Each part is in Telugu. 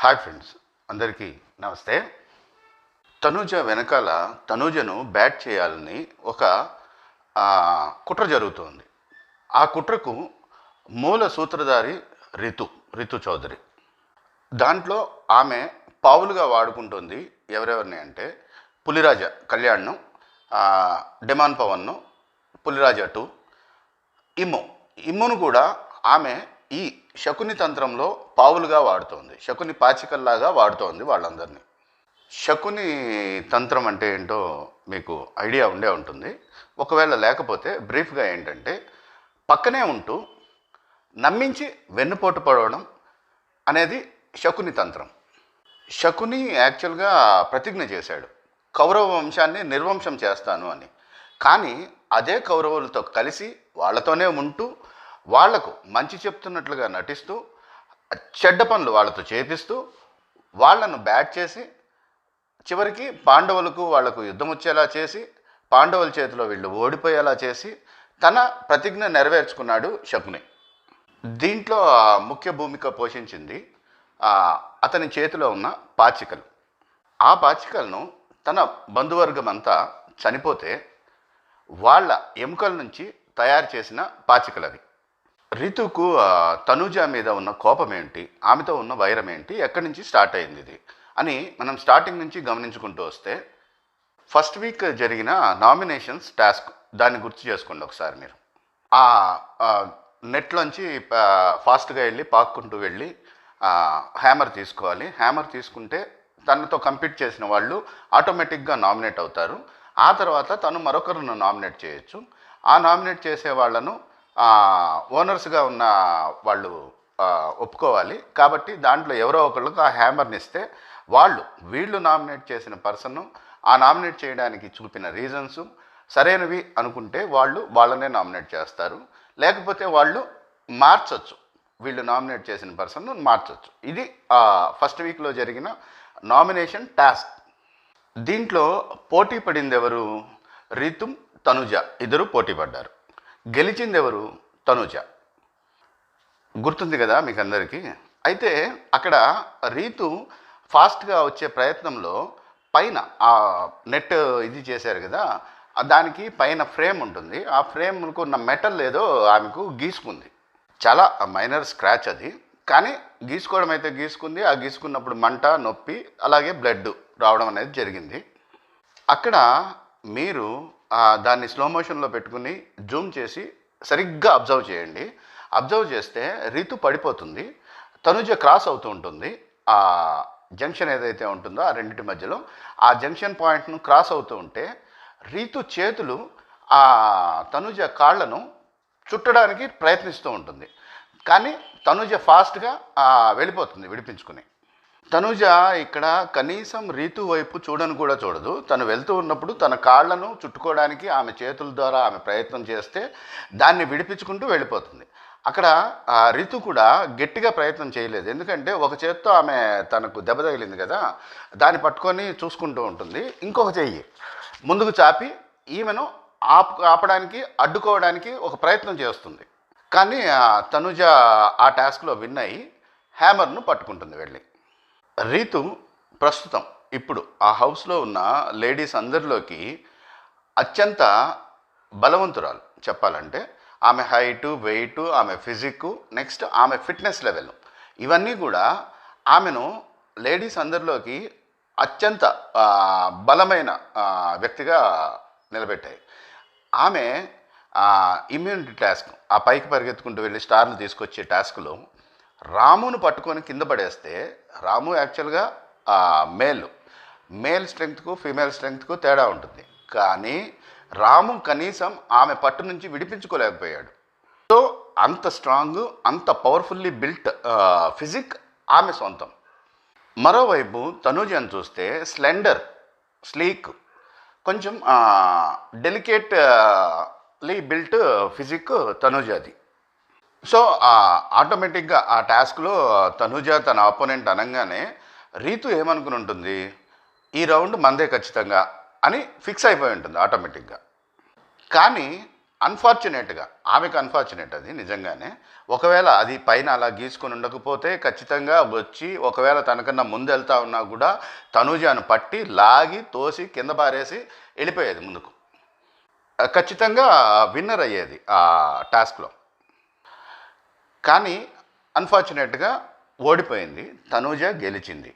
హాయ్ ఫ్రెండ్స్, అందరికీ నమస్తే. తనూజ వెనకాల తనూజను బ్యాట్ చేయాలని ఒక కుట్ర జరుగుతుంది. ఆ కుట్రకు మూల సూత్రధారి రితు చౌదరి. దాంట్లో ఆమె పావులుగా వాడుకుంటుంది ఎవరెవరిని అంటే పులిరాజ కళ్యాణ్ను, డెమాన్ పవన్ను, పులిరాజ 2, ఇమ్మును కూడా ఆమె ఈ శకుని తంత్రంలో పావులుగా వాడుతోంది. శకుని పాచికల్లాగా వాడుతోంది వాళ్ళందరినీ. శకుని తంత్రం అంటే ఏంటో మీకు ఐడియా ఉండే ఉంటుంది. ఒకవేళ లేకపోతే బ్రీఫ్గా ఏంటంటే, పక్కనే ఉంటూ నమ్మించి వెన్నుపోటు పడవడం అనేది శకుని తంత్రం. శకుని యాక్చువల్గా ప్రతిజ్ఞ చేశాడు, కౌరవ వంశాన్ని నిర్వంశం చేస్తాను అని. కానీ అదే కౌరవులతో కలిసి వాళ్ళతోనే ఉంటూ వాళ్లకు మంచి చెప్తున్నట్లుగా నటిస్తూ చెడ్డ పనులు వాళ్ళతో చేపిస్తూ వాళ్లను బ్యాట్ చేసి చివరికి పాండవులకు వాళ్లకు యుద్ధం వచ్చేలా చేసి పాండవుల చేతిలో వీళ్ళు ఓడిపోయేలా చేసి తన ప్రతిజ్ఞ నెరవేర్చుకున్నాడు శకుని. దీంట్లో ముఖ్య భూమిక పోషించింది అతని చేతిలో ఉన్న పాచికలు. ఆ పాచికలను తన బంధువర్గం అంతా చనిపోతే వాళ్ళ ఎముకల నుంచి తయారు చేసిన పాచికలవి. రితుకు తనూజ మీద ఉన్న కోపం ఏంటి, ఆమెతో ఉన్న వైరం ఏంటి, ఎక్కడి నుంచి స్టార్ట్ అయింది ఇది అని మనం స్టార్టింగ్ నుంచి గమనించుకుంటూ వస్తే, ఫస్ట్ వీక్ జరిగిన నామినేషన్స్ టాస్క్ దాన్ని గుర్తు చేసుకోండి ఒకసారి మీరు. ఆ నెట్లోంచి ఫాస్ట్గా వెళ్ళి పాక్కుంటూ వెళ్ళి హ్యామర్ తీసుకోవాలి. హ్యామర్ తీసుకుంటే తనతో కంపీట్ చేసిన వాళ్ళు ఆటోమేటిక్గా నామినేట్ అవుతారు. ఆ తర్వాత తను మరొకరిని నామినేట్ చేయొచ్చు. ఆ నామినేట్ చేసే వాళ్ళను ఓనర్స్గా ఉన్న వాళ్ళు ఒప్పుకోవాలి. కాబట్టి దాంట్లో ఎవరో ఒకళ్ళకు ఆ హ్యామర్ని ఇస్తే వీళ్ళు నామినేట్ చేసిన పర్సన్ ఆ నామినేట్ చేయడానికి చూపిన రీజన్స్ సరైనవి అనుకుంటే వాళ్ళనే నామినేట్ చేస్తారు. లేకపోతే వాళ్ళు మార్చొచ్చు, వీళ్ళు నామినేట్ చేసిన పర్సన్ మార్చొచ్చు. ఇది ఫస్ట్ వీక్లో జరిగిన నామినేషన్ టాస్క్. దీంట్లో పోటీ పడింది ఎవరు? రితు, తనూజ ఇద్దరు పోటీ పడ్డారు. గెలిచింది ఎవరు? తనూజ. గుర్తుంది కదా మీకు అందరికీ. అయితే అక్కడ రీతు ఫాస్ట్గా వచ్చే ప్రయత్నంలో పైన ఆ నెట్ ఇది చేశారు కదా, దానికి పైన ఫ్రేమ్ ఉంటుంది. ఆ ఫ్రేమ్కు ఉన్న మెటల్ ఏదో ఆమెకు గీసుకుంది. చాలా మైనర్ స్క్రాచ్ అది, కానీ గీసుకోవడం అయితే గీసుకుంది. ఆ గీసుకున్నప్పుడు మంట, నొప్పి, అలాగే బ్లడ్ రావడం అనేది జరిగింది. అక్కడ మీరు దాన్ని స్లో మోషన్లో పెట్టుకుని జూమ్ చేసి సరిగ్గా అబ్జర్వ్ చేయండి. అబ్జర్వ్ చేస్తే రీతు పడిపోతుంది, తనూజ క్రాస్ అవుతూ ఉంటుంది. ఆ జంక్షన్ ఏదైతే ఉంటుందో ఆ రెండింటి మధ్యలో ఆ జంక్షన్ పాయింట్ను క్రాస్ అవుతూ ఉంటే రీతు చేతులు ఆ తనూజ కాళ్లను చుట్టడానికి ప్రయత్నిస్తూ ఉంటుంది. కానీ తనూజ ఫాస్ట్గా వెళ్ళిపోతుంది విడిపించుకుని. తనూజ ఇక్కడ కనీసం రీతు వైపు చూడను కూడా చూడదు. తను వెళ్తూ ఉన్నప్పుడు తన కాళ్లను చుట్టుకోవడానికి ఆమె చేతుల ద్వారా ఆమె ప్రయత్నం చేస్తే దాన్ని విడిపించుకుంటూ వెళ్ళిపోతుంది. అక్కడ రీతు కూడా గట్టిగా ప్రయత్నం చేయలేదు. ఎందుకంటే ఒక చేత్తో ఆమె తనకు దెబ్బ తగిలింది కదా, దాన్ని పట్టుకొని చూసుకుంటూ ఉంటుంది. ఇంకొక చెయ్యి ముందుకు చాపి ఈమెను ఆపడానికి అడ్డుకోవడానికి ఒక ప్రయత్నం చేస్తుంది. కానీ తనూజ ఆ టాస్క్లో విన్ అయ్యి హ్యామర్ను పట్టుకుంటుంది వెళ్ళి. రీతు ప్రస్తుతం ఇప్పుడు ఆ హౌస్లో ఉన్న లేడీస్ అందరిలోకి అత్యంత బలవంతురాలు చెప్పాలంటే. ఆమె హైటు, వెయిట్, ఆమె ఫిజిక్, నెక్స్ట్ ఆమె ఫిట్నెస్ లెవెల్, ఇవన్నీ కూడా ఆమెను లేడీస్ అందరిలోకి అత్యంత బలమైన వ్యక్తిగా నిలబెట్టాయి. ఆమె ఇమ్యూనిటీ టాస్క్, ఆ పైకి పరిగెత్తుకుంటూ వెళ్ళి స్టార్లు తీసుకొచ్చే టాస్క్లో రామును పట్టుకొని కింద పడేస్తే, రాము యాక్చువల్గా మేల్ స్ట్రెంగ్త్కు ఫీమేల్ స్ట్రెంగ్త్కు తేడా ఉంటుంది. కానీ రాము కనీసం ఆమె పట్టు నుంచి విడిపించుకోలేకపోయాడు. సో అంత స్ట్రాంగ్, అంత పవర్ఫుల్లీ బిల్ట్ ఫిజిక్ ఆమె సొంతం. మరోవైపు తనూజను చూస్తే స్లెండర్, స్లీక్, కొంచెం డెలికేట్లీ బిల్ట్ ఫిజిక్ తనూజది. సో ఆటోమేటిక్గా ఆ టాస్క్లో తనూజ తన ఆపోనెంట్ అనగానే రీతు ఏమనుకుని ఉంటుంది, ఈ రౌండ్ మందే ఖచ్చితంగా అని ఫిక్స్ అయిపోయి ఉంటుంది ఆటోమేటిక్గా. కానీ అన్ఫార్చునేట్గా ఆమెకు అన్ఫార్చునేట్ అది నిజంగానే. ఒకవేళ అది పైన అలా గీసుకొని ఉండకపోతే ఖచ్చితంగా వచ్చి ఒకవేళ తనకన్నా ముందు వెళ్తా ఉన్నా కూడా తనూజాను పట్టి లాగి తోసి కింద పారేసి వెళ్ళిపోయేది ముందుకు. ఖచ్చితంగా విన్నర్ అయ్యేది ఆ టాస్క్లో. కానీ అన్ఫార్చునేట్గా ఓడిపోయింది, తనూజ గెలిచింది.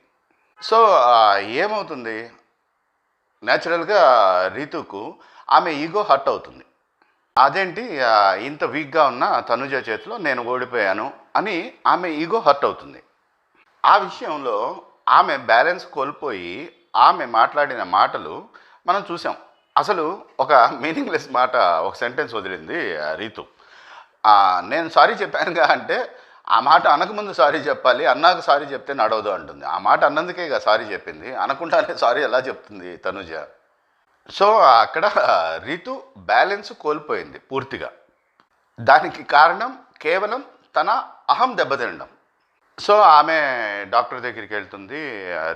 సో ఏమవుతుంది, న్యాచురల్గా రీతుకు ఆమె ఈగో హర్ట్ అవుతుంది. అదేంటి ఇంత వీక్గా ఉన్న తనుజ చేతిలో నేను ఓడిపోయాను అని ఆమె ఈగో హర్ట్ అవుతుంది. ఆ విషయంలో ఆమె బ్యాలెన్స్ కోల్పోయి ఆమె మాట్లాడిన మాటలు మనం చూసాం. అసలు ఒక మీనింగ్లెస్ మాట, ఒక సెంటెన్స్ వదిలింది రీతు. నేను సారీ చెప్పానుగా అంటే ఆ మాట అనకముందు సారీ చెప్పాలి, అన్నాక సారీ చెప్తే నడవదు అంటుంది. ఆ మాట అన్నందుకే ఇక సారీ చెప్పింది, అనకుండానే సారీ ఎలా చెప్తుంది తనుజ. సో అక్కడ రీతు బ్యాలెన్స్ కోల్పోయింది పూర్తిగా. దానికి కారణం కేవలం తన అహం దెబ్బతినడం. సో ఆమె డాక్టర్ దగ్గరికి వెళ్తుంది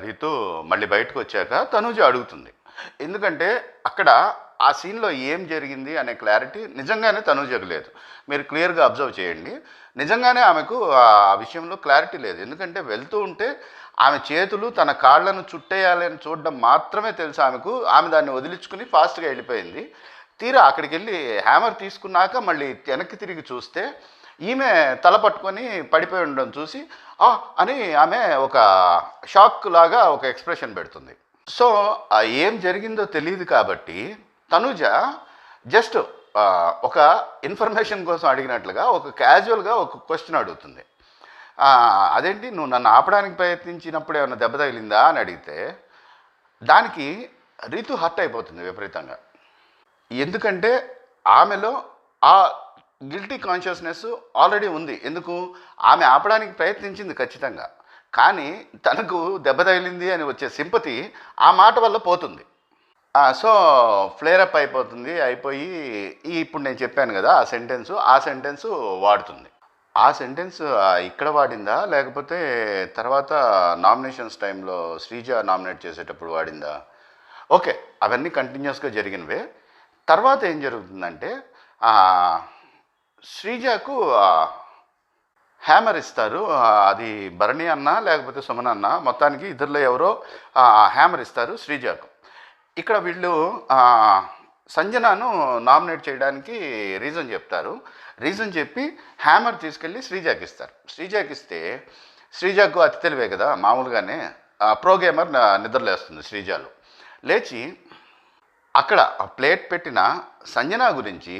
రీతు. మళ్ళీ బయటకు వచ్చాక తనుజ అడుగుతుంది, ఎందుకంటే అక్కడ ఆ సీన్లో ఏం జరిగింది అనే క్లారిటీ నిజంగానే తనుజకు లేదు. మీరు క్లియర్గా అబ్జర్వ్ చేయండి, నిజంగానే ఆమెకు ఆ విషయంలో క్లారిటీ లేదు. ఎందుకంటే వెళ్తూ ఉంటే ఆమె చేతులు తన కాళ్లను చుట్టేయాలని చూడడం మాత్రమే తెలుసు ఆమెకు. ఆమె దాన్ని వదిలించుకుని ఫాస్ట్గా వెళ్ళిపోయింది. తీరా అక్కడికి వెళ్ళి హ్యామర్ తీసుకున్నాక మళ్ళీ వెనక్కి తిరిగి చూస్తే ఈమె తల పట్టుకొని పడిపోయి ఉండడం చూసి అని ఆమె ఒక షాక్ లాగా ఒక ఎక్స్ప్రెషన్ పెడుతుంది. సో ఏం జరిగిందో తెలియదు కాబట్టి తనుజ జస్ట్ ఒక ఇన్ఫర్మేషన్ కోసం అడిగినట్లుగా ఒక క్యాజువల్గా ఒక క్వశ్చన్ అడుగుతుంది. అదేంటి నువ్వు నన్ను ఆపడానికి ప్రయత్నించినప్పుడు ఏమైనా దెబ్బ తగిలిందా అని అడిగితే దానికి రీతు హర్ట్ అయిపోతుంది విపరీతంగా. ఎందుకంటే ఆమెలో ఆ గిల్టీ కాన్షియస్నెస్ ఆల్రెడీ ఉంది. ఎందుకు, ఆమె ఆపడానికి ప్రయత్నించింది ఖచ్చితంగా, కానీ తనకు దెబ్బ తగిలింది అని వచ్చే సింపతి ఆ మాట వల్ల పోతుంది. సో ఫ్లేరప్ అయిపోయి ఇప్పుడు నేను చెప్పాను కదా ఆ సెంటెన్సు వాడుతుంది. ఆ సెంటెన్స్ ఇక్కడ వాడిందా లేకపోతే తర్వాత నామినేషన్స్ టైంలో శ్రీజ నామినేట్ చేసేటప్పుడు వాడిందా? ఓకే, అవన్నీ కంటిన్యూస్గా జరిగినవే. తర్వాత ఏం జరుగుతుందంటే శ్రీజకు హ్యామర్ ఇస్తారు. అది భరణి అన్న లేకపోతే సుమన్ అన్న, మొత్తానికి ఇద్దరిలో ఎవరో హ్యామర్ ఇస్తారు శ్రీజకు. ఇక్కడ వీళ్ళు సంజనను నామినేట్ చేయడానికి రీజన్ చెప్తారు. రీజన్ చెప్పి హ్యామర్ తీసుకెళ్ళి శ్రీజాకి ఇస్తారు. శ్రీజాకి ఇస్తే శ్రీజాకు అతి తెలివే కదా, మామూలుగానే ప్రో గేమర్ నిద్రలేస్తుంది. శ్రీజాలు లేచి అక్కడ ప్లేట్ పెట్టిన సంజన గురించి,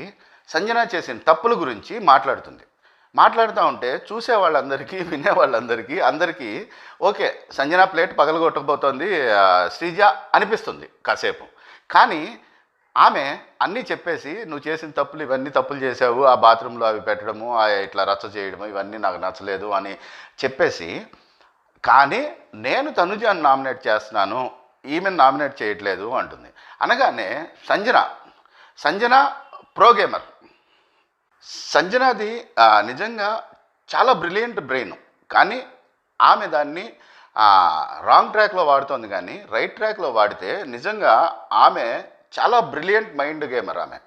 సంజన చేసిన తప్పుల గురించి మాట్లాడుతూ ఉంటే చూసే వాళ్ళందరికీ వినే వాళ్ళందరికీ ఓకే సంజన ప్లేట్ పగలగొట్టకపోతుంది శ్రీజ అనిపిస్తుంది కాసేపు. కానీ ఆమె అన్నీ చెప్పేసి నువ్వు చేసిన తప్పులు, ఇవన్నీ తప్పులు చేసావు, ఆ బాత్రూంలో అవి పెట్టడము, ఇట్లా రచ్చ చేయడము, ఇవన్నీ నాకు నచ్చలేదు అని చెప్పేసి, కానీ నేను తనుజాను నామినేట్ చేస్తున్నాను, ఈమెను నామినేట్ చేయట్లేదు అంటుంది. అనగానే సంజన ప్రో గేమర్. సంజనాది నిజంగా చాలా బ్రిలియంట్ బ్రెయిన్, కానీ ఆమె దాన్ని రాంగ్ ట్రాక్లో వాడుతోంది. కానీ రైట్ ట్రాక్లో వాడితే నిజంగా ఆమె చాలా బ్రిలియంట్ మైండ్ గేమర్ ఆమె.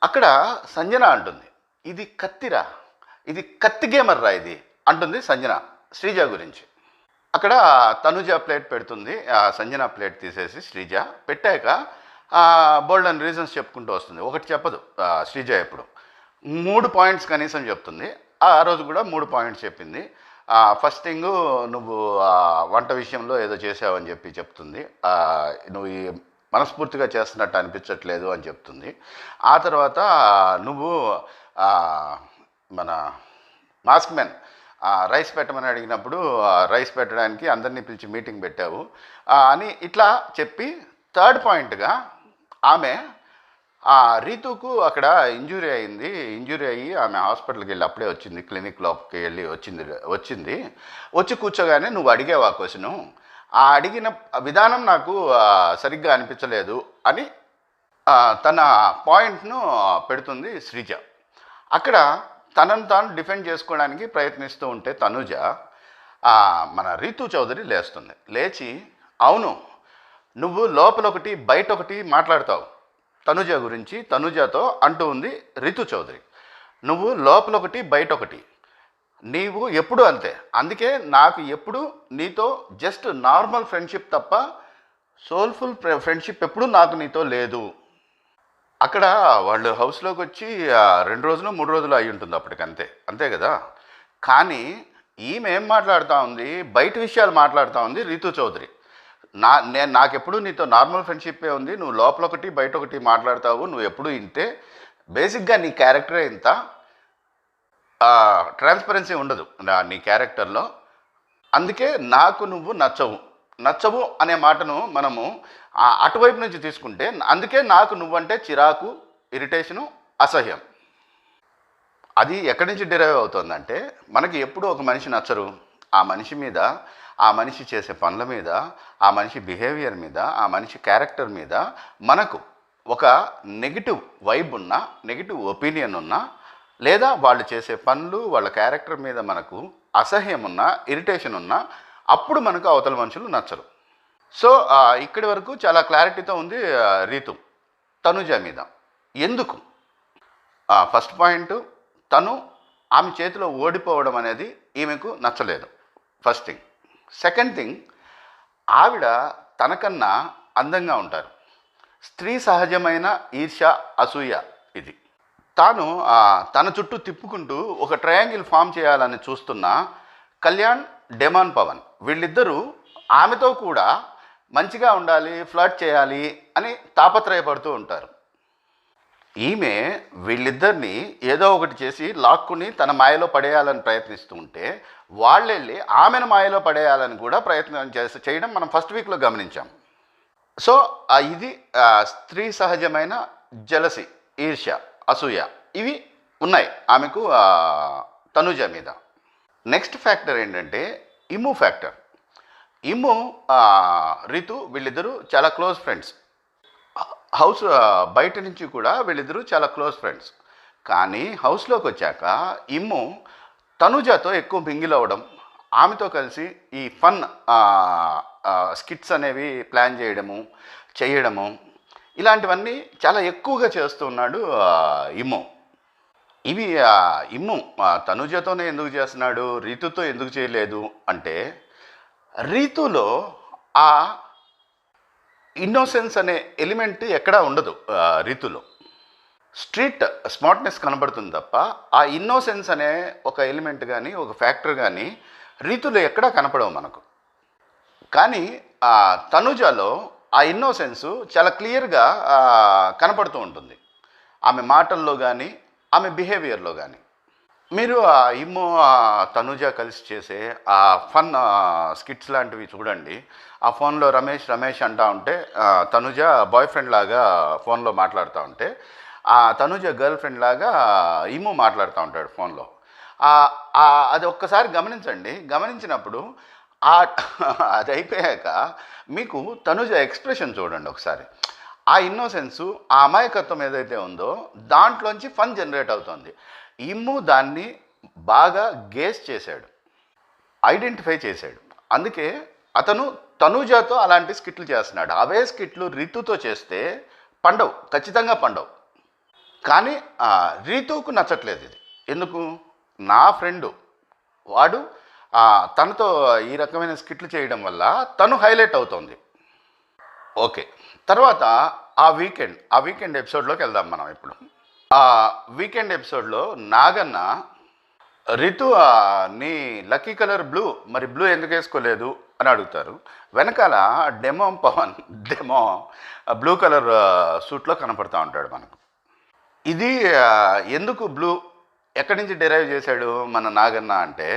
అక్కడ సంజన అంటుంది, ఇది కత్తిరా, ఇది కత్తి గేమర్ రా ఇది అంటుంది సంజన శ్రీజ గురించి. అక్కడ తనుజ ప్లేట్ పెడుతుంది, సంజన ప్లేట్ తీసేసి శ్రీజ పెట్టాక బోల్డ్ అండ్ రీజన్స్ చెప్పుకుంటూ వస్తుంది. ఒకటి చెప్పదు శ్రీజ, ఎప్పుడు 3 పాయింట్స్ కనీసం చెప్తుంది. ఆ రోజు కూడా 3 పాయింట్స్ చెప్పింది. ఫస్ట్ థింగ్, నువ్వు వంట విషయంలో ఏదో చేసావని చెప్తుంది. నువ్వు మనస్ఫూర్తిగా చేస్తున్నట్టు అనిపించట్లేదు అని చెప్తుంది. ఆ తర్వాత నువ్వు మన మాస్క్ మెన్ రైస్ పెట్టమని అడిగినప్పుడు రైస్ పెట్టడానికి అందరినీ పిలిచి మీటింగ్ పెట్టావు అని ఇట్లా చెప్పి, థర్డ్ పాయింట్గా ఆమె రీతుకు అక్కడ ఇంజురీ అయ్యి ఆమె హాస్పిటల్కి వెళ్ళి అప్పుడే వచ్చింది, క్లినిక్లోకి వెళ్ళి వచ్చి కూర్చోగానే నువ్వు అడిగేవా క్వశ్చను, ఆ అడిగిన విధానం నాకు సరిగ్గా అనిపించలేదు అని తన పాయింట్ను పెడుతుంది శ్రీజ. అక్కడ తనను తాను డిఫెండ్ చేసుకోవడానికి ప్రయత్నిస్తూ ఉంటే తనుజ మన రీతు చౌదరి లేచి, అవును నువ్వు లోపల ఒకటి బయట ఒకటి మాట్లాడతావు, తనుజ గురించి తనుజతో అంటూ ఉంది రితు చౌదరి. నువ్వు లోపల ఒకటి బయట ఒకటి, నీవు ఎప్పుడు అంతే. అందుకే నాకు ఎప్పుడు నీతో జస్ట్ నార్మల్ ఫ్రెండ్షిప్ తప్ప సోల్ఫుల్ ఫ్రెండ్షిప్ ఎప్పుడు నాకు నీతో లేదు. అక్కడ వాళ్ళు హౌస్లోకి వచ్చి 2 రోజులు 3 రోజులు అయి ఉంటుంది అప్పటికంతే, అంతే కదా. కానీ ఈమె ఏం మాట్లాడుతూ ఉంది, బయట విషయాలు మాట్లాడుతూ ఉంది రితు చౌదరి. నాకెప్పుడు నీతో నార్మల్ ఫ్రెండ్షిప్పే ఉంది, నువ్వు లోపల ఒకటి బయట ఒకటి మాట్లాడతావు, నువ్వు ఎప్పుడు ఇంతే, బేసిక్గా నీ క్యారెక్టరే ఇంత, ట్రాన్స్పరెన్సీ ఉండదు నీ క్యారెక్టర్లో. అందుకే నాకు నువ్వు నచ్చవు అనే మాటను మనము అటువైపు నుంచి తీసుకుంటే, అందుకే నాకు నువ్వంటే చిరాకు, ఇరిటేషను, అసహ్యం. అది ఎక్కడి నుంచి డిరైవ్ అవుతుందంటే, మనకి ఎప్పుడు ఒక మనిషి నచ్చరు, ఆ మనిషి మీద, ఆ మనిషి చేసే పనుల మీద, ఆ మనిషి బిహేవియర్ మీద, ఆ మనిషి క్యారెక్టర్ మీద మనకు ఒక నెగిటివ్ వైబ్ ఉన్నా, నెగిటివ్ ఒపీనియన్ ఉన్నా, లేదా వాళ్ళు చేసే పనులు వాళ్ళ క్యారెక్టర్ మీద మనకు అసహ్యం ఉన్నా, ఇరిటేషన్ ఉన్నా, అప్పుడు మనకు అవతల మనుషులు నచ్చరు. సో ఇక్కడి వరకు చాలా క్లారిటీతో ఉంది రీతు తనుజ మీద. ఎందుకు? ఫస్ట్ పాయింట్, ఆమె చేతిలో ఓడిపోవడం అనేది ఈమెకు నచ్చలేదు, ఫస్ట్ థింగ్. సెకండ్ థింగ్, ఆవిడ తనకన్నా అందంగా ఉంటారు. స్త్రీ సహజమైన ఈర్ష్య, అసూయ ఇది. తన చుట్టూ తిప్పుకుంటూ ఒక ట్రయాంగిల్ ఫామ్ చేయాలని చూస్తున్న కళ్యాణ్, డెమాన్ పవన్, వీళ్ళిద్దరూ ఆమెతో కూడా మంచిగా ఉండాలి, ఫ్లర్ట్ చేయాలి అని తాపత్రయపడుతూ ఉంటారు. ఈమె వీళ్ళిద్దరిని ఏదో ఒకటి చేసి లాక్కుని తన మాయలో పడేయాలని ప్రయత్నిస్తూ ఉంటే, వాళ్ళెళ్ళి ఆమెను మాయలో పడేయాలని కూడా ప్రయత్నం చేయడం మనం ఫస్ట్ వీక్లో గమనించాం. సో ఇది స్త్రీ సహజమైన జలసి, ఈర్ష్య, అసూయ ఇవి ఉన్నాయి ఆమెకు తనుజ మీద. నెక్స్ట్ ఫ్యాక్టర్ ఏంటంటే ఇమ్ము ఫ్యాక్టర్. ఇమ్ము, రితు వీళ్ళిద్దరూ చాలా క్లోజ్ ఫ్రెండ్స్. హౌస్ బయట నుంచి కూడా వీళ్ళిద్దరూ చాలా క్లోజ్ ఫ్రెండ్స్. కానీ హౌస్లోకి వచ్చాక ఇమ్ము తనుజతో ఎక్కువ మింగిల్ అవ్వడం, ఆమెతో కలిసి ఈ ఫన్ స్కిట్స్ అనేవి ప్లాన్ చేయడము ఇలాంటివన్నీ చాలా ఎక్కువగా చేస్తున్నాడు ఇమ్ము. ఇవి ఇమ్ము తనుజతోనే ఎందుకు చేస్తున్నాడు, రీతుతో ఎందుకు చేయలేదు అంటే, రీతులో ఆ ఇన్నోసెన్స్ అనే ఎలిమెంట్ ఎక్కడా ఉండదు. రీతులో స్ట్రీట్ స్మార్ట్నెస్ కనబడుతుంది తప్ప ఆ ఇన్నోసెన్స్ అనే ఒక ఎలిమెంట్ కానీ ఒక ఫ్యాక్టర్ కానీ రీతులో ఎక్కడా కనపడవు మనకు. కానీ తనుజలో ఆ ఇన్నోసెన్స్ చాలా క్లియర్గా కనపడుతూ ఉంటుంది, ఆమె మాటల్లో కానీ ఆమె బిహేవియర్లో కానీ. మీరు ఇమ్ము తనుజ కలిసి చేసే ఆ ఫన్ స్కిట్స్ లాంటివి చూడండి. ఆ ఫోన్లో రమేష్ అంటూ ఉంటే తనుజ బాయ్ ఫ్రెండ్ లాగా ఫోన్లో మాట్లాడుతూ ఉంటే, ఆ తనుజ గర్ల్ ఫ్రెండ్ లాగా ఇమ్ము మాట్లాడుతూ ఉంటాడు ఫోన్లో. అది ఒక్కసారి గమనించండి. గమనించినప్పుడు అది అయిపోయాక మీకు తనుజ ఎక్స్ప్రెషన్ చూడండి ఒకసారి. ఆ ఇన్నోసెన్సు, ఆ అమాయకత్వం ఏదైతే ఉందో దాంట్లోంచి ఫన్ జనరేట్ అవుతుంది. ఇమ్ము దాన్ని బాగా గేస్ చేశాడు, ఐడెంటిఫై చేశాడు. అందుకే అతను తనుజతో అలాంటి స్కిట్లు చేస్తున్నాడు. అవే స్కిట్లు రీతుతో చేస్తే పండవు, ఖచ్చితంగా పండవు. కానీ రీతుకు నచ్చట్లేదు ఇది. ఎందుకు? నా ఫ్రెండు వాడు తనతో ఈ రకమైన స్కిట్లు చేయడం వల్ల తను హైలైట్ అవుతుంది. ఓకే, తర్వాత ఆ వీకెండ్ ఎపిసోడ్లోకి వెళ్దాం మనం ఇప్పుడు. ఆ వీకెండ్ ఎపిసోడ్లో నాగన్న, రితు నీ లక్కీ కలర్ బ్లూ, మరి బ్లూ ఎందుకు వేసుకోలేదు అని అడుగుతారు. వెనకాల డెమో బ్లూ కలర్ సూట్లో కనపడుతూ ఉంటాడు మనకు. ఇది ఎందుకు బ్లూ ఎక్కడి నుంచి డిరైవ్ చేశాడు మన నాగన్న అంటే,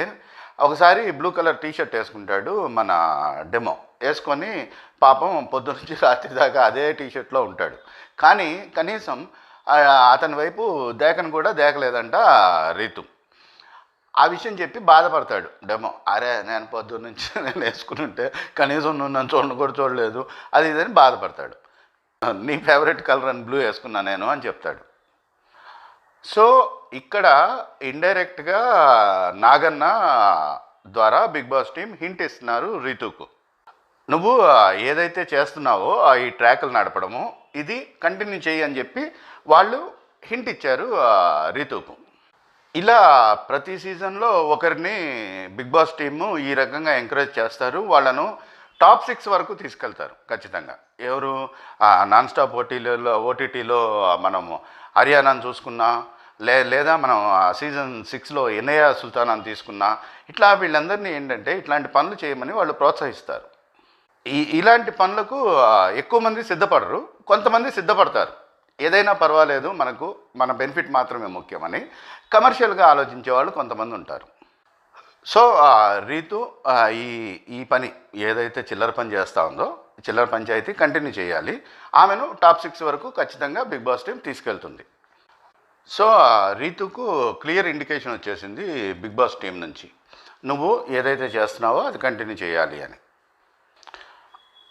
ఒకసారి బ్లూ కలర్ టీషర్ట్ వేసుకుంటాడు మన డెమో, వేసుకొని పాపం పొద్దునుంచి రాత్రి దాకా అదే టీషర్ట్లో ఉంటాడు. కానీ కనీసం అతని వైపు దేకను కూడా దేకలేదంట రీతు. ఆ విషయం చెప్పి బాధపడతాడు డెమో. అరే నేను పొద్దున్న నుంచి నేను వేసుకుని ఉంటే కనీసం నువ్వు నన్ను కూడా చూడలేదు, అది ఇదని బాధపడతాడు. నీ ఫేవరెట్ కలర్ అని బ్లూ వేసుకున్నా నేను అని చెప్తాడు. సో ఇక్కడ ఇండైరెక్ట్గా నాగన్న ద్వారా బిగ్ బాస్ టీం హింట్ ఇస్తున్నారు రీతుకు. నువ్వు ఏదైతే చేస్తున్నావో ఈ ట్రాక్లు నడపడము, ఇది కంటిన్యూ చేయి అని చెప్పి వాళ్ళు హింట్ ఇచ్చారు రీతుకు. ఇలా ప్రతి సీజన్లో ఒకరిని బిగ్ బాస్ టీము ఈ రకంగా ఎంకరేజ్ చేస్తారు, వాళ్ళను టాప్ 6 వరకు తీసుకెళ్తారు ఖచ్చితంగా. ఎవరు నాన్ స్టాప్ ఓటీటీలో మనము హర్యానాను చూసుకున్నా, లేదా మనం సీజన్ 6లో ఎన్నయ్య సుల్తానాన్ని తీసుకున్నా, ఇట్లా వీళ్ళందరినీ ఏంటంటే ఇట్లాంటి పనులు చేయమని వాళ్ళు ప్రోత్సహిస్తారు. ఇలాంటి పనులకు ఎక్కువ మంది సిద్ధపడరు, కొంతమంది సిద్ధపడతారు. ఏదైనా పర్వాలేదు, మన బెనిఫిట్ మాత్రమే ముఖ్యమని కమర్షియల్గా ఆలోచించే వాళ్ళు కొంతమంది ఉంటారు. సో రీతు ఈ పని ఏదైతే చిల్లర పని చేస్తూ ఉందో, చిల్లర పంచాయతీ కంటిన్యూ చేయాలి. ఆమెను టాప్ 6 వరకు ఖచ్చితంగా బిగ్ బాస్ టీం తీసుకెళ్తుంది. సో రీతుకు క్లియర్ ఇండికేషన్ వచ్చేసింది బిగ్ బాస్ టీం నుంచి, నువ్వు ఏదైతే చేస్తున్నావో అది కంటిన్యూ చేయాలి అని.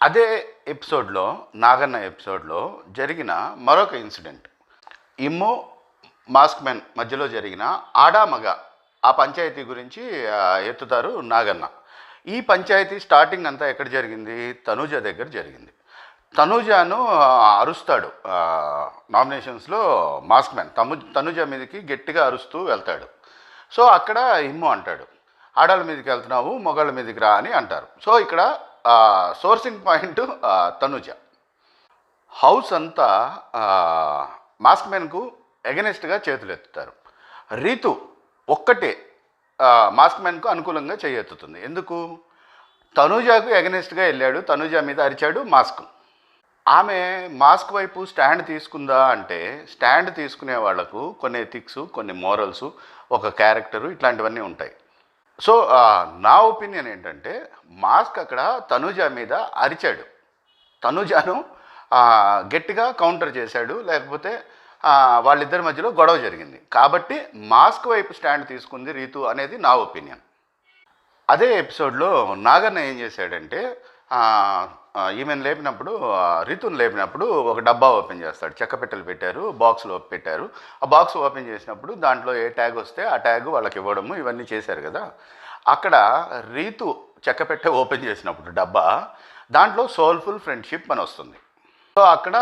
అదే ఎపిసోడ్లో, నాగన్న ఎపిసోడ్లో జరిగిన మరొక ఇన్సిడెంట్, ఇమ్ము మాస్క్ మెన్ మధ్యలో జరిగిన ఆడామగ ఆ పంచాయతీ గురించి ఎత్తుతారు నాగన్న. ఈ పంచాయతీ స్టార్టింగ్ అంతా ఎక్కడ జరిగింది? తనూజ దగ్గర జరిగింది. తనూజాను అరుస్తాడు నామినేషన్స్లో మాస్క్ మ్యాన్, తనూజ మీదకి గట్టిగా అరుస్తూ వెళ్తాడు. సో అక్కడ ఇమ్ము అంటాడు, ఆడాళ్ళ మీదకి వెళ్తున్నావు, మొగాళ్ళ మీదకి రా అని అంటారు. సో ఇక్కడ సోర్సింగ్ పాయింట్ తనూజ. హౌస్ అంతా మాస్క్ మ్యాన్కు ఎగనెస్ట్గా చేతులు ఎత్తుతారు. రీతు ఒక్కటే మాస్క్ మ్యాన్కు అనుకూలంగా చేయెత్తుతుంది. ఎందుకు? తనూజాకు ఎగనెస్ట్గా వెళ్ళాడు, తనూజ మీద అరిచాడు మాస్క్. ఆమె మాస్క్ వైపు స్టాండ్ తీసుకుందా అంటే, స్టాండ్ తీసుకునే వాళ్లకు కొన్ని ఎథిక్స్, కొన్ని మోరల్స్, ఒక క్యారెక్టరు, ఇట్లాంటివన్నీ ఉంటాయి. సో నా ఒపీనియన్ ఏంటంటే, మాస్క్ అక్కడ తనూజ మీద అరిచాడు, తనూజాను గట్టిగా కౌంటర్ చేశాడు, లేకపోతే వాళ్ళిద్దరి మధ్యలో గొడవ జరిగింది కాబట్టి మాస్క్ వైపు స్టాండ్ తీసుకుంది రీతు అనేది నా ఒపీనియన్. అదే ఎపిసోడ్లో నాగన్న ఏం చేశాడంటే, ఈమెను లేపినప్పుడు, రీతుని లేపినప్పుడు ఒక డబ్బా ఓపెన్ చేస్తాడు. చెక్క పెట్టెలు పెట్టారు, బాక్స్లో పెట్టారు. ఆ బాక్స్ ఓపెన్ చేసినప్పుడు దాంట్లో ఏ ట్యాగ్ వస్తే ఆ ట్యాగ్ వాళ్ళకి ఇవ్వడము, ఇవన్నీ చేశారు కదా. అక్కడ రీతు చెక్క పెట్టె ఓపెన్ చేసినప్పుడు డబ్బా, దాంట్లో సోల్ఫుల్ ఫ్రెండ్షిప్ అని వస్తుంది. సో అక్కడ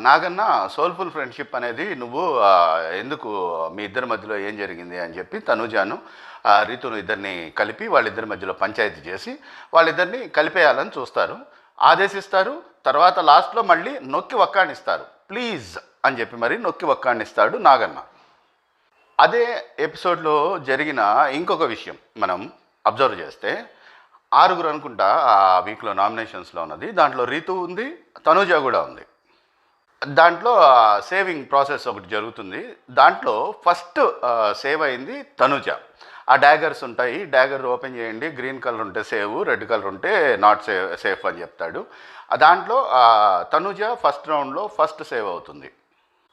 నాగన్న సోల్ఫుల్ ఫ్రెండ్షిప్ అనేది నువ్వు ఎందుకు, మీ ఇద్దరి మధ్యలో ఏం జరిగింది అని చెప్పి తనూజాను రీతును ఇద్దరిని కలిపి వాళ్ళిద్దరి మధ్యలో పంచాయతీ చేసి వాళ్ళిద్దరిని కలిపేయాలని చూస్తారు, ఆదేశిస్తారు. తర్వాత లాస్ట్లో మళ్ళీ నొక్కి వక్కాణిస్తారు, ప్లీజ్ అని చెప్పి మరి నొక్కి వక్కాణిస్తాడు నాగన్న. అదే ఎపిసోడ్లో జరిగిన ఇంకొక విషయం మనం అబ్జర్వ్ చేస్తే, 6 అనుకుంటా ఆ వీక్లో నామినేషన్స్లో ఉన్నది. దాంట్లో రీతు ఉంది, తనూజ కూడా ఉంది. దాంట్లో సేవింగ్ ప్రాసెస్ ఒకటి జరుగుతుంది. దాంట్లో ఫస్ట్ సేవ్ అయింది తనూజ. ఆ డ్యాగర్స్ ఉంటాయి, డ్యాగర్ ఓపెన్ చేయండి, గ్రీన్ కలర్ ఉంటే సేవ్, రెడ్ కలర్ ఉంటే నాట్ సేఫ్ అని చెప్తాడు. దాంట్లో తనూజ ఫస్ట్ రౌండ్లో ఫస్ట్ సేవ్ అవుతుంది.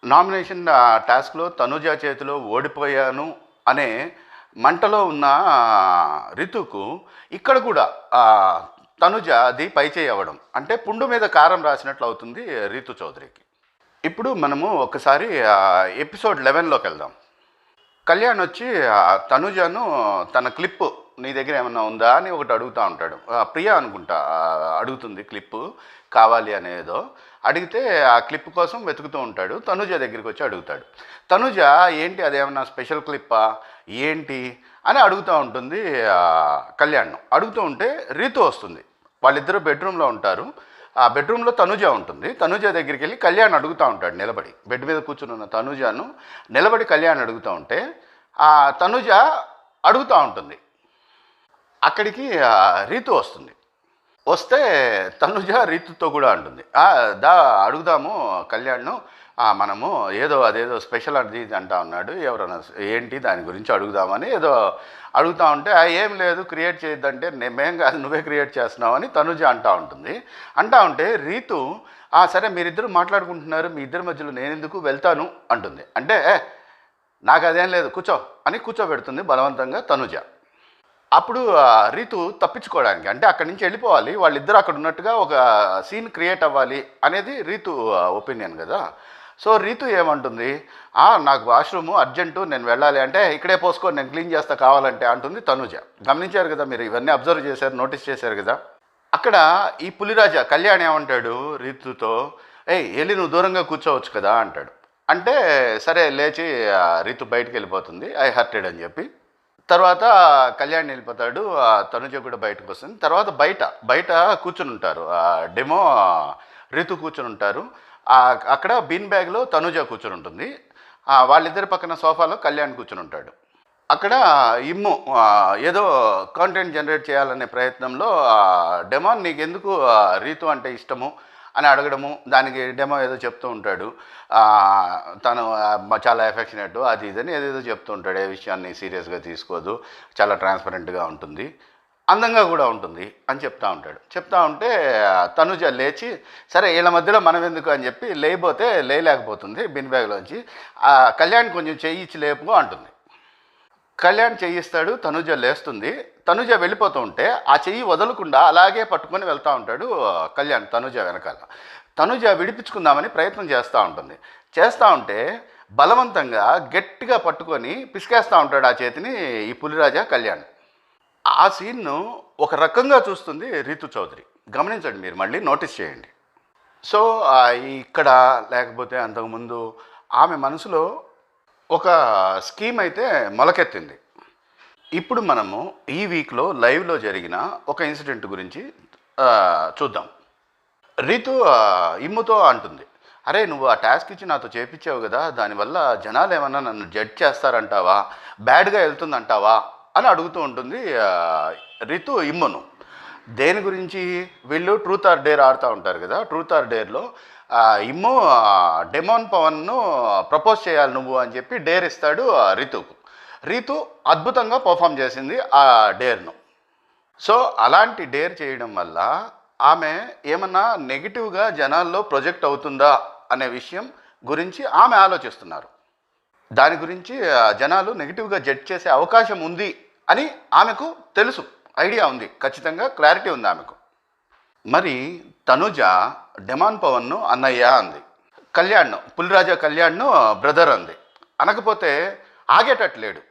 నామినేషన్ టాస్క్లో తనూజ చేతిలో ఓడిపోయాను అనే మంటలో ఉన్న రితుకు ఇక్కడ కూడా తనుజ అది పైచేయి అవ్వడం, అంటే పుండు మీద కారం రాసినట్లు అవుతుంది రీతు చౌదరికి. ఇప్పుడు మనము ఒకసారి ఎపిసోడ్ 11లోకి వెళ్దాం. కళ్యాణ్ వచ్చి తనుజను తన క్లిప్పు నీ దగ్గర ఏమన్నా ఉందా అని ఒకటి అడుగుతూ ఉంటాడు. ప్రియా అనుకుంటా అడుగుతుంది క్లిప్పు కావాలి అనేదో. అడిగితే ఆ క్లిప్ కోసం వెతుకుతూ ఉంటాడు. తనుజ దగ్గరికి వచ్చి అడుగుతాడు. తనుజ ఏంటి అదేమన్నా స్పెషల్ క్లిప్పా ఏంటి అని అడుగుతూ ఉంటుంది కళ్యాణ్. అడుగుతూ ఉంటే రీతు వస్తుంది. వాళ్ళిద్దరూ బెడ్రూమ్లో ఉంటారు. ఆ బెడ్రూమ్లో తనుజ ఉంటుంది. తనుజ దగ్గరికి వెళ్ళి కళ్యాణ్ అడుగుతూ ఉంటాడు నిలబడి. బెడ్ మీద కూర్చుని ఉన్న తనుజను నిలబడి కళ్యాణ్ అడుగుతూ ఉంటే ఆ తనుజ అడుగుతూ ఉంటుంది. అక్కడికి రీతు వస్తుంది. వస్తే తనుజ రీతుతో కూడా అంటుంది, దా అడుగుదాము కళ్యాణ్ను, మనము అదేదో స్పెషల్ అది ఇది అంటా ఉన్నాడు, ఎవరన్నా ఏంటి దాని గురించి అడుగుదామని ఏదో అడుగుతూ ఉంటే ఏం లేదు క్రియేట్ చేయొద్దంటే మేం కాదు నువ్వే క్రియేట్ చేస్తున్నావు అని తనుజ అంటూ ఉంటుంది. అంటా ఉంటే రీతు సరే మీరిద్దరు మాట్లాడుకుంటున్నారు, మీ ఇద్దరి మధ్యలో నేను ఎందుకు వెళ్తాను అంటుంది. అంటే నాకు అదేం లేదు కూర్చో అని కూర్చోబెడుతుంది బలవంతంగా తనుజ. అప్పుడు రీతు తప్పించుకోవడానికి, అంటే అక్కడి నుంచి వెళ్ళిపోవాలి, వాళ్ళిద్దరు అక్కడ ఉన్నట్టుగా ఒక సీన్ క్రియేట్ అవ్వాలి అనేది రీతు ఒపీనియన్ కదా. సో రీతు ఏమంటుంది, నాకు వాష్రూము అర్జెంటు నేను వెళ్ళాలి అంటే ఇక్కడే పోసుకో నేను క్లీన్ చేస్తా కావాలంటే అంటుంది తనుజ. గమనించారు కదా మీరు, ఇవన్నీ అబ్జర్వ్ చేశారు, నోటీస్ చేశారు కదా. అక్కడ ఈ పులిరాజా కళ్యాణ్ ఏమంటాడు రీతుతో, ఏయ్ వెళ్ళి నువ్వు దూరంగా కూర్చోవచ్చు కదా అంటాడు. అంటే సరే లేచి రీతు బయటికి వెళ్ళిపోతుంది ఐ హర్టెడ్ అని చెప్పి. తర్వాత కళ్యాణ్ వెళ్ళిపోతాడు, తనుజ కూడా బయటకు వస్తుంది. తర్వాత బయట బయట కూర్చుని ఉంటారు, డెమో రీతు కూర్చుని ఉంటారు. అక్కడ బీన్ బ్యాగ్లో తనుజ కూర్చుని ఉంటుంది, వాళ్ళిద్దరి పక్కన సోఫాలో కళ్యాణ్ కూర్చుని ఉంటాడు. అక్కడ ఇమ్ము ఏదో కాంటెంట్ జనరేట్ చేయాలనే ప్రయత్నంలో డెమోన్ నీకెందుకు రీతు అంటే ఇష్టము అని అడగడము, దానికి డెమో ఏదో చెప్తూ ఉంటాడు, తను చాలా ఎఫెక్షనేట్ అది ఇదని ఏదేదో చెప్తూ ఉంటాడు. ఏ విషయాన్ని సీరియస్గా తీసుకోదు, చాలా ట్రాన్స్పరెంట్గా ఉంటుంది, అందంగా కూడా ఉంటుంది అని చెప్తా ఉంటే తనుజ లేచి సరే వీళ్ళ మధ్యలో మనం ఎందుకు అని చెప్పి లేయలేకపోతుంది బిన్ బ్యాగ్లోంచి. కళ్యాణ్ కొంచెం చెయ్యి ఇచ్చి లేపు అంటుంది. కళ్యాణ్ చెయ్యిస్తాడు, తనుజ లేస్తుంది. తనుజ వెళ్ళిపోతూ ఉంటే ఆ చెయ్యి వదలకుండా అలాగే పట్టుకొని వెళ్తూ ఉంటాడు కళ్యాణ్ తనుజ వెనకాల. తనుజ విడిపించుకుందామని ప్రయత్నం చేస్తూ ఉంటే బలవంతంగా గట్టిగా పట్టుకొని పిసికేస్తూ ఉంటాడు ఆ చేతిని ఈ పులిరాజా కళ్యాణ్. ఆ సీన్ను ఒక రకంగా చూస్తుంది రీతు చౌదరి. గమనించండి, మీరు మళ్ళీ నోటీస్ చేయండి. సో ఇక్కడ లేకపోతే అంతకుముందు ఆమె మనసులో ఒక స్కీమ్ అయితే మొలకెత్తింది. ఇప్పుడు మనము ఈ వీక్లో లైవ్లో జరిగిన ఒక ఇన్సిడెంట్ గురించి చూద్దాం. రీతు ఇమ్ముతో అంటుంది, అరే నువ్వు ఆ టాస్క్ ఇచ్చి నాతో చేపించావు కదా, దానివల్ల జనాలు ఏమన్నా నన్ను జడ్జ్ చేస్తారంటావా, బ్యాడ్గా వెళ్తుందంటావా అని అడుగుతూ ఉంటుంది రీతు ఇమ్మును. దేని గురించి? వీళ్ళు ట్రూత్ ఆర్ డేర్ ఆడుతూ ఉంటారు కదా, ట్రూత్ ఆర్ డేర్లో ఇమ్మో డెమోన్ పవన్ను ప్రపోజ్ చేయాలి నువ్వు అని చెప్పి డేర్ ఇస్తాడు రీతుకు. రీతు అద్భుతంగా పర్ఫామ్ చేసింది ఆ డేర్ను. సో అలాంటి డేర్ చేయడం వల్ల ఆమె ఏమన్నా నెగిటివ్గా జనాల్లో ప్రొజెక్ట్ అవుతుందా అనే విషయం గురించి ఆమె ఆలోచిస్తున్నారు. దాని గురించి జనాలు నెగిటివ్గా జడ్జ్ చేసే అవకాశం ఉంది అని ఆమెకు తెలుసు, ఐడియా ఉంది, ఖచ్చితంగా క్లారిటీ ఉంది ఆమెకు. మరి తనుజ డెమాన్ పవన్ను అన్నయ్య అంది, పులిరాజా కళ్యాణ్ను బ్రదర్ అంది. అనకపోతే ఆగేటట్లేడు.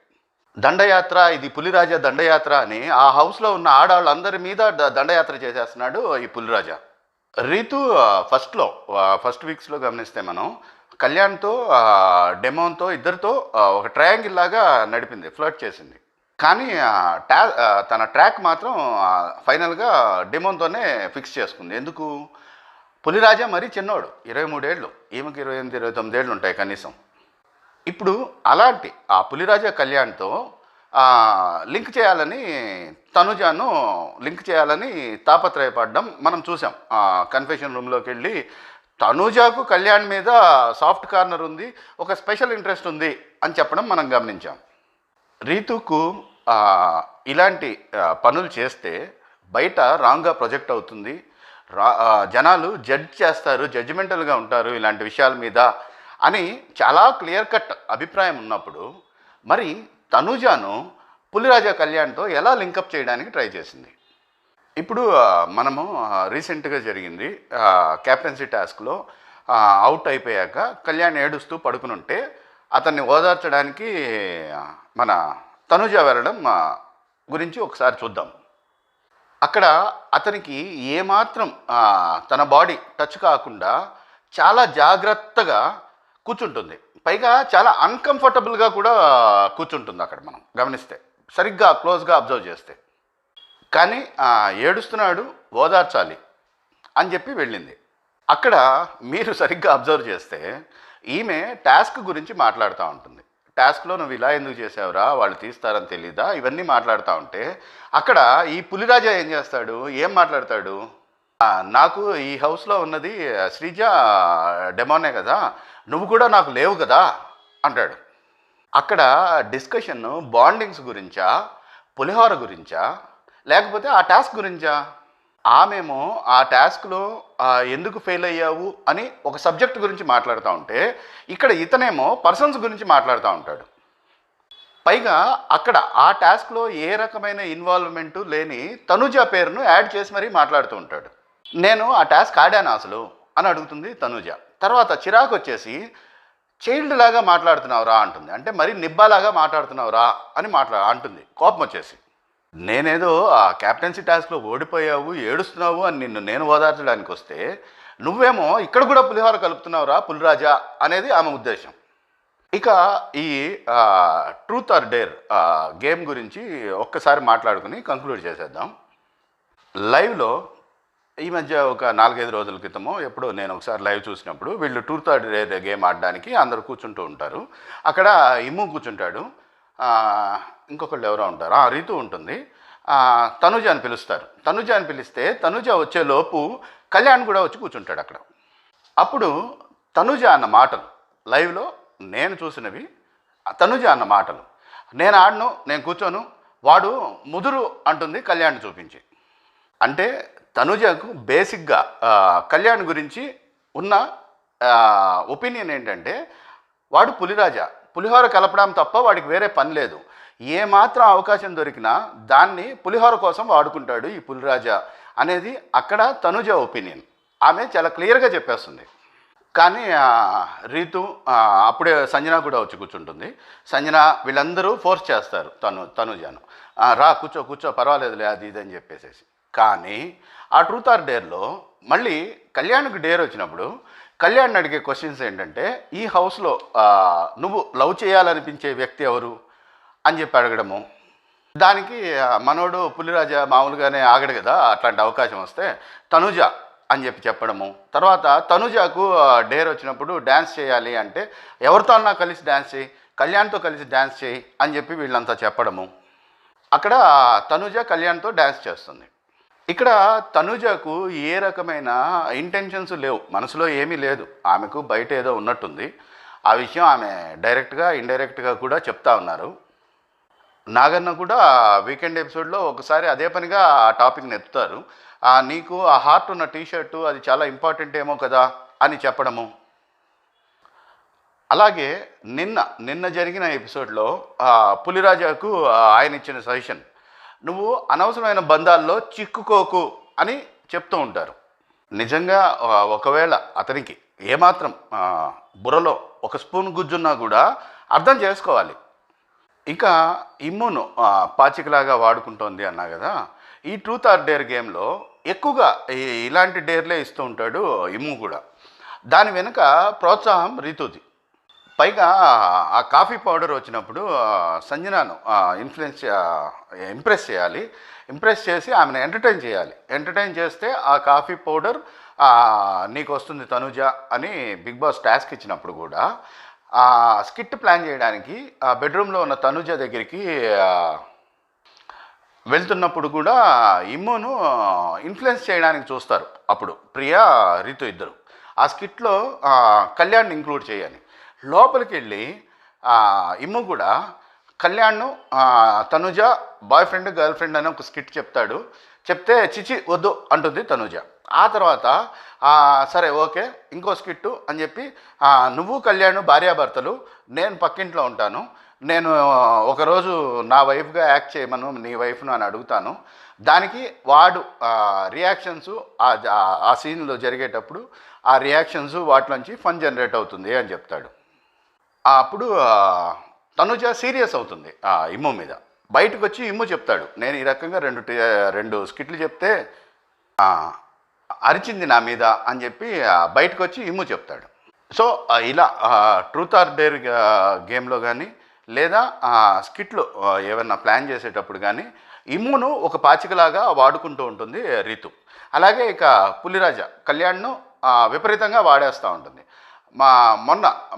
దండయాత్ర, ఇది పులిరాజా దండయాత్ర అని ఆ హౌస్లో ఉన్న ఆడవాళ్ళందరి మీద దండయాత్ర చేసేస్తున్నాడు ఈ పులిరాజా. రీతు ఫస్ట్ వీక్స్లో గమనిస్తే మనం కళ్యాణ్తో డెమోన్తో ఇద్దరితో ఒక ట్రయాంగిల్ లాగా నడిపింది, ఫ్లర్ట్ చేసింది. కానీ తన ట్రాక్ మాత్రం ఫైనల్గా డెమోన్తోనే ఫిక్స్ చేసుకుంది. ఎందుకు? పులిరాజా మరీ చిన్నోడు, 23 ఏళ్ళు, ఈమెకి 28, 29 ఏళ్ళు ఉంటాయి కనీసం. ఇప్పుడు అలాంటి ఆ పులిరాజా కళ్యాణ్తో లింక్ చేయాలని తనుజాను లింక్ చేయాలని తాపత్రయపడడం మనం చూసాం. కన్ఫెషన్ రూమ్లోకి వెళ్ళి తనుజాకు కళ్యాణ్ మీద సాఫ్ట్ కార్నర్ ఉంది, ఒక స్పెషల్ ఇంట్రెస్ట్ ఉంది అని చెప్పడం మనం గమనించాం. రీతుకు ఇలాంటి పనులు చేస్తే బయట రాంగ్గా ప్రొజెక్ట్ అవుతుంది, జనాలు జడ్జ్ చేస్తారు, జడ్జిమెంటల్గా ఉంటారు ఇలాంటి విషయాల మీద అని చాలా క్లియర్ కట్ అభిప్రాయం ఉన్నప్పుడు మరి తనుజాను పులిరాజా కళ్యాణ్తో ఎలా లింకప్ చేయడానికి ట్రై చేసింది? ఇప్పుడు మనము రీసెంట్గా జరిగింది క్యాప్టెన్సీ టాస్క్లో అవుట్ అయిపోయాక కళ్యాణ్ ఏడుస్తూ పడుకుని ఉంటే అతన్ని ఓదార్చడానికి మన తనుజ వెళ్ళడం గురించి ఒకసారి చూద్దాం. అక్కడ అతనికి ఏమాత్రం తన బాడీ టచ్ కాకుండా చాలా జాగ్రత్తగా కూర్చుంటుంది, పైగా చాలా అన్కంఫర్టబుల్గా కూడా కూర్చుంటుంది అక్కడ మనం గమనిస్తే, సరిగ్గా క్లోజ్గా అబ్జర్వ్ చేస్తే. కానీ ఏడుస్తున్నాడు, ఓదార్చాలి అని చెప్పి వెళ్ళింది. అక్కడ మీరు సరిగ్గా అబ్జర్వ్ చేస్తే ఈమె టాస్క్ గురించి మాట్లాడుతూ ఉంటుంది. టాస్క్లో నువ్వు ఇలా ఎందుకు చేసావురా, వాళ్ళు తీస్తారని తెలీదా, ఇవన్నీ మాట్లాడుతూ ఉంటే అక్కడ ఈ పులిరాజా ఏం చేస్తాడు, ఏం మాట్లాడతాడు, నాకు ఈ హౌస్లో ఉన్నది శ్రీజ డెమోనే కదా, నువ్వు కూడా నాకు లేవు కదా అంటాడు. అక్కడ డిస్కషన్ బాండింగ్స్ గురించా, పులిహోర గురించా, లేకపోతే ఆ టాస్క్ గురించా? ఆమెమో ఆ టాస్క్లో ఎందుకు ఫెయిల్ అయ్యావు అని ఒక సబ్జెక్ట్ గురించి మాట్లాడుతూ ఉంటే ఇక్కడ ఇతనేమో పర్సన్స్ గురించి మాట్లాడుతూ ఉంటాడు. పైగా అక్కడ ఆ టాస్క్లో ఏ రకమైన ఇన్వాల్వ్మెంటు లేని తనుజ పేరును యాడ్ చేసి మరీ మాట్లాడుతూ ఉంటాడు. నేను ఆ టాస్క్ ఆడాను అసలు అని అడుగుతుంది తనుజ. తర్వాత చిరాకు వచ్చేసి చైల్డ్ లాగా మాట్లాడుతున్నావురా అంటుంది, అంటే మరి నిబ్బాలాగా మాట్లాడుతున్నావురా అని అంటుంది కోపం వచ్చేసి. నేనేదో ఆ క్యాప్టెన్సీ టాస్క్లో ఓడిపోయావు, ఏడుస్తున్నావు అని నేను ఓదార్చడానికి వస్తే నువ్వేమో ఇక్కడ కూడా పులిహోర కలుపుతున్నావురా పులిరాజా అనేది ఆమె ఉద్దేశం. ఇక ఈ ట్రూత్ ఆర్ డేర్ గేమ్ గురించి ఒక్కసారి మాట్లాడుకుని కంక్లూడ్ చేసేద్దాం. లైవ్లో ఈ మధ్య ఒక 4-5 రోజుల క్రితమో ఎప్పుడో నేను ఒకసారి లైవ్ చూసినప్పుడు వీళ్ళు ట్రూత్ ఆర్ డేర్ గేమ్ ఆడడానికి అందరూ కూర్చుంటూ ఉంటారు. అక్కడ ఇమ్ము కూర్చుంటాడు, ఇంకొకళ్ళు ఎవరో ఉంటారు, రీతు ఉంటుంది, తనుజ అని పిలుస్తారు. తనుజ అని పిలిస్తే తనుజ వచ్చేలోపు కళ్యాణ్ కూడా వచ్చి కూర్చుంటాడు అక్కడ. అప్పుడు తనుజ అన్న మాటలు లైవ్లో నేను చూసినవి, తనుజ అన్న మాటలు, నేను ఆడను, నేను కూర్చోను, వాడు ముదురు అంటుంది కళ్యాణ్ చూపించి. అంటే తనుజకు బేసిక్గా కళ్యాణ్ గురించి ఉన్న ఒపీనియన్ ఏంటంటే వాడు పులిరాజా, పులిహోర కలపడం తప్ప వాడికి వేరే పని లేదు, ఏమాత్రం అవకాశం దొరికినా దాన్ని పులిహోర కోసం వాడుకుంటాడు ఈ పులిరాజా అనేది అక్కడ తనుజ ఒపీనియన్. ఆమె చాలా క్లియర్గా చెప్పేస్తుంది. కానీ రీతు అప్పుడే సంజన కూడా వచ్చి కూర్చుంటుంది. సంజన వీళ్ళందరూ ఫోర్స్ చేస్తారు తనుజను, రా కూర్చో కూర్చో పర్వాలేదులే అది ఇది అని చెప్పేసేసి. కానీ ఆ ట్రూత్ ఆర్ డేర్లో మళ్ళీ కళ్యాణ్కి డేర్ వచ్చినప్పుడు కళ్యాణ్ అడిగే క్వశ్చన్స్ ఏంటంటే ఈ హౌస్లో నువ్వు లవ్ చేయాలనిపించే వ్యక్తి ఎవరు అని చెప్పి అడగడము. దానికి మనోడు పులిరాజా మామూలుగానే ఆగడు కదా, అట్లాంటి అవకాశం వస్తే తనుజ అని చెప్పి చెప్పడము. తర్వాత తనుజకు డేర్ వచ్చినప్పుడు డ్యాన్స్ చేయాలి అంటే ఎవరితో అన్నా కలిసి డ్యాన్స్ చేయి, కళ్యాణ్తో కలిసి డ్యాన్స్ చేయి అని చెప్పి వీళ్ళంతా చెప్పడము. అక్కడ తనుజ కళ్యాణ్తో డ్యాన్స్ చేస్తుంది. ఇక్కడ తనుజకు ఏ రకమైన ఇంటెన్షన్స్ లేవు, మనసులో ఏమీ లేదు, ఆమెకు బయట ఏదో ఉన్నట్టుంది. ఆ విషయం ఆమె డైరెక్ట్గా ఇండైరెక్ట్గా కూడా చెప్తా ఉన్నారు. నాగన్న కూడా వీకెండ్ ఎపిసోడ్లో ఒకసారి అదే పనిగా ఆ టాపిక్ని ఎత్తుతారు. నీకు ఆ హార్ట్ ఉన్న టీషర్టు అది చాలా ఇంపార్టెంట్ ఏమో కదా అని చెప్పడము. అలాగే నిన్న జరిగిన ఎపిసోడ్లో పులిరాజాకు ఆయన ఇచ్చిన సజెషన్, నువ్వు అనవసరమైన బంధాల్లో చిక్కుకోకు అని చెప్తూ ఉంటారు. నిజంగా ఒకవేళ అతనికి ఏమాత్రం బుర్రలో ఒక స్పూన్ గుజ్జున్నా కూడా అర్థం చేసుకోవాలి. ఇక ఇమ్మును పాచికలాగా వాడుకుంటోంది అన్నా కదా, ఈ ట్రూత్ ఆర్ డేర్ గేమ్లో ఎక్కువగా ఇలాంటి డేర్లే ఇస్తూ ఉంటాడు ఇమ్ము కూడా. దాని వెనుక ప్రోత్సాహం రీతుది. పైగా ఆ కాఫీ పౌడర్ వచ్చినప్పుడు సంజనాను ఇంప్రెస్ చేయాలి, ఇంప్రెస్ చేసి ఆమెను ఎంటర్టైన్ చేయాలి. ఎంటర్టైన్ చేస్తే ఆ కాఫీ పౌడర్ నీకు వస్తుంది తనుజ అని బిగ్ బాస్ టాస్క్ ఇచ్చినప్పుడు కూడా ఆ స్కిట్ ప్లాన్ చేయడానికి ఆ బెడ్రూమ్లో ఉన్న తనుజ దగ్గరికి వెళ్తున్నప్పుడు కూడా ఇమ్మును ఇన్ఫ్లుయెన్స్ చేయడానికి చూస్తారు. అప్పుడు ప్రియా రీతు ఇద్దరు ఆ స్కిట్లో కళ్యాణ్ని ఇంక్లూడ్ చేయాలి. లోపలికి వెళ్ళి ఇమ్ము కూడా కళ్యాణ్ను Tanuja boyfriend girlfriend అని ఒక స్కిట్ చెప్తాడు. చెప్తే చిచి వద్దు అంటుంది తనుజ. ఆ తర్వాత సరే ఓకే ఇంకో స్కిట్టు అని చెప్పి నువ్వు కళ్యాణ్ భార్యాభర్తలు, నేను పక్కింట్లో ఉంటాను, నేను ఒకరోజు నా వైఫ్గా యాక్ట్ చేయమను నీ వైఫ్ను అని అడుగుతాను, దానికి వాడు రియాక్షన్స్ ఆ సీన్లో జరిగేటప్పుడు ఆ రియాక్షన్స్ వాటిలోంచి ఫన్ జనరేట్ అవుతుంది అని చెప్తాడు. అప్పుడు తనుజ సీరియస్ అవుతుంది ఇమ్ము మీద. బయటకు వచ్చి ఇమ్ము చెప్తాడు, నేను ఈ రకంగా రెండు స్కిట్లు చెప్తే అరిచింది నా మీద అని చెప్పి బయటకు వచ్చి ఇమ్ము చెప్తాడు. సో ఇలా ట్రూత్ ఆర్ డేర్ గేమ్లో కానీ లేదా స్కిట్లు ఏమన్నా ప్లాన్ చేసేటప్పుడు కానీ ఇమ్మును ఒక పాచికలాగా వాడుకుంటూ ఉంటుంది రీతు. అలాగే ఇక పులిరాజా కళ్యాణ్ను విపరీతంగా వాడేస్తూ ఉంటుంది.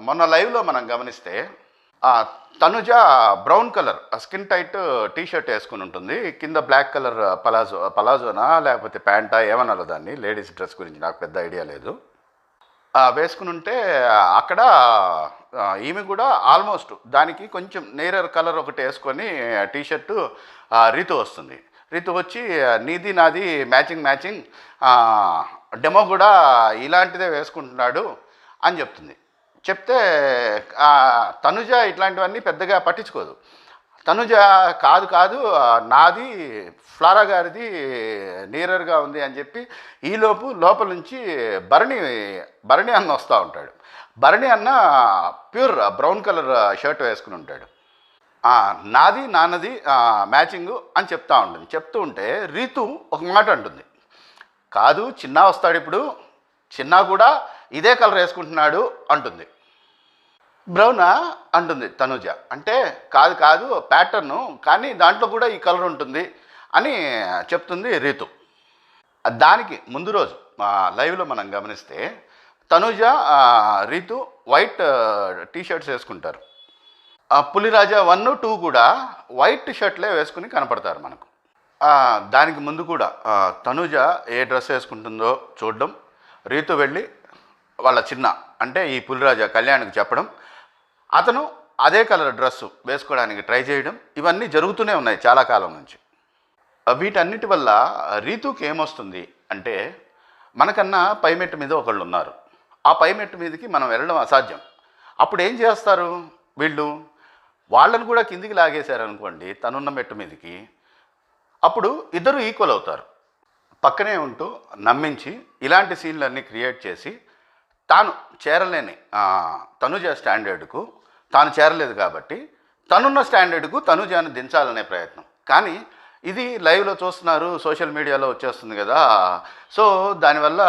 మొన్న లైవ్లో మనం గమనిస్తే Tanuja brown colour skin tight T-shirt వేసుకుని ఉంటుంది, కింద బ్లాక్ కలర్ పలాజోనా లేకపోతే ప్యాంటా ఏమన్నా దాన్ని, లేడీస్ డ్రెస్ గురించి నాకు పెద్ద ఐడియా లేదు, వేసుకుని ఉంటే అక్కడ ఈమె కూడా ఆల్మోస్ట్ దానికి కొంచెం నేరర్ కలర్ ఒకటి వేసుకొని టీషర్టు రీతు వస్తుంది. రీతు వచ్చి నీది నాది మ్యాచింగ్ డెమో కూడా ఇలాంటిదే వేసుకుంటున్నాడు అని చెప్తుంది. చెప్తే తనుజ ఇట్లాంటివన్నీ పెద్దగా పట్టించుకోదు. తనుజ కాదు నాది ఫ్లారా గారిది నీరర్గా ఉంది అని చెప్పి ఈలోపు లోపల నుంచి భరణి అన్న వస్తూ ఉంటాడు. భరణి అన్న ప్యూర్ బ్రౌన్ కలర్ షర్ట్ వేసుకుని ఉంటాడు. నాది నాన్నది మ్యాచింగు అని చెప్తా ఉంటుంది. చెప్తూ ఉంటే రీతు ఒక మాట అంటుంది, కాదు చిన్న వస్తాడు ఇప్పుడు, చిన్న కూడా ఇదే కలర్ వేసుకుంటున్నాడు అంటుంది. బ్రౌనా అంటుంది తనుజ. అంటే కాదు కాదు ప్యాటర్ను, కానీ దాంట్లో కూడా ఈ కలర్ ఉంటుంది అని చెప్తుంది రీతు. దానికి ముందు రోజు లైవ్లో మనం గమనిస్తే Tanuja Rithu white T-shirts వేసుకుంటారు. పులిరాజా 1, 2 కూడా వైట్ షర్ట్లే వేసుకుని కనపడతారు మనకు. దానికి ముందు కూడా తనుజ ఏ డ్రెస్ వేసుకుంటుందో చూడడం, రీతు వెళ్ళి వాళ్ళ చిన్న అంటే ఈ పులిరాజా కళ్యాణ్కి చెప్పడం, అతను అదే కలర్ డ్రెస్సు వేసుకోవడానికి ట్రై చేయడం, ఇవన్నీ జరుగుతూనే ఉన్నాయి చాలా కాలం నుంచి. వీటన్నిటి వల్ల రీతుకి ఏమొస్తుంది అంటే, మనకన్నా పైమెట్టు మీద ఒకళ్ళు ఉన్నారు, ఆ పైమెట్టు మీదకి మనం వెళ్ళడం అసాధ్యం. అప్పుడు ఏం చేస్తారు వీళ్ళు, వాళ్ళని కూడా కిందికి లాగేశారనుకోండి తనున్న మెట్టు మీదకి, అప్పుడు ఇద్దరు ఈక్వల్ అవుతారు. పక్కనే ఉంటూ నమ్మించి ఇలాంటి సీన్లన్నీ క్రియేట్ చేసి తాను చేరలేని తనుజ స్టాండర్డ్కు తాను చేరలేదు కాబట్టి తనున్న స్టాండర్డ్కు తనుజాను దించాలనే ప్రయత్నం. కానీ ఇది లైవ్లో చూస్తున్నారు, సోషల్ మీడియాలో వచ్చేస్తుంది కదా. సో దానివల్ల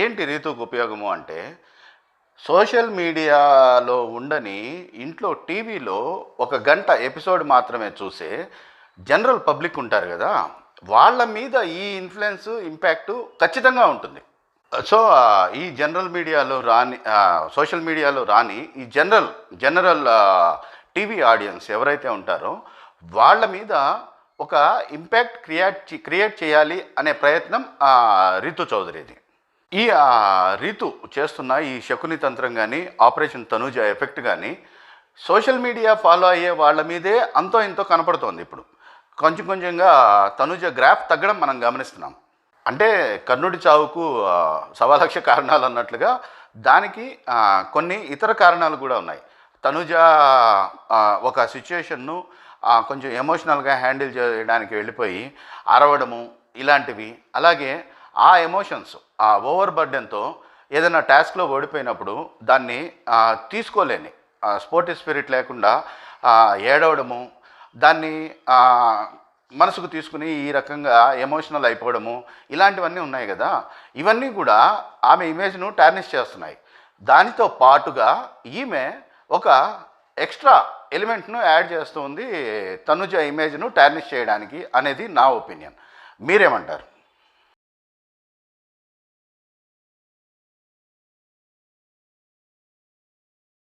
ఏంటి రీతుకు ఉపయోగము అంటే, సోషల్ మీడియాలో ఉండని ఇంట్లో టీవీలో 1 గంట ఎపిసోడ్ మాత్రమే చూసే జనరల్ పబ్లిక్ ఉంటారు కదా, వాళ్ళ మీద ఈ ఇన్ఫ్లుయెన్స్ ఇంపాక్టు ఖచ్చితంగా ఉంటుంది. సో ఈ జనరల్ మీడియాలో రాని, సోషల్ మీడియాలో రాని ఈ జనరల్ టీవీ ఆడియన్స్ ఎవరైతే ఉంటారో వాళ్ళ మీద ఒక ఇంపాక్ట్ క్రియేట్ చేయాలి అనే ప్రయత్నం రీతు చౌదరిది. ఈ రీతు చేస్తున్న ఈ శకుని తంత్రం కానీ, ఆపరేషన్ తనూజ ఎఫెక్ట్ కానీ సోషల్ మీడియా ఫాలో అయ్యే వాళ్ళ మీదే అంతో ఇంతో కనపడుతోంది. ఇప్పుడు కొంచెం కొంచెంగా తనూజ గ్రాఫ్ తగ్గడం మనం గమనిస్తున్నాం. అంటే కర్ణుడి చావుకు 1,00,000 కారణాలు అన్నట్లుగా దానికి కొన్ని ఇతర కారణాలు కూడా ఉన్నాయి. తనూజ ఒక సిచ్యుయేషన్ను కొంచెం ఎమోషనల్గా హ్యాండిల్ చేయడానికి వెళ్ళిపోయి అరవడము ఇలాంటివి, అలాగే ఆ ఎమోషన్స్ ఆ ఓవర్ బర్డెన్తో ఏదైనా టాస్క్లో ఓడిపోయినప్పుడు దాన్ని తీసుకోలేని స్పోర్టివ్ స్పిరిట్ లేకుండా ఏడవడము, దాన్ని మనసుకు తీసుకుని ఈ రకంగా ఎమోషనల్ అయిపోవడము, ఇలాంటివన్నీ ఉన్నాయి కదా. ఇవన్నీ కూడా ఆమె ఇమేజ్ను టార్నిష్ చేస్తున్నాయి. దానితో పాటుగా ఈమె ఒక ఎక్స్ట్రా ఎలిమెంట్ను యాడ్ చేస్తుంది తనుజ ఇమేజ్ను టార్నిష్ చేయడానికి అనేది నా ఒపీనియన్. మీరేమంటారు?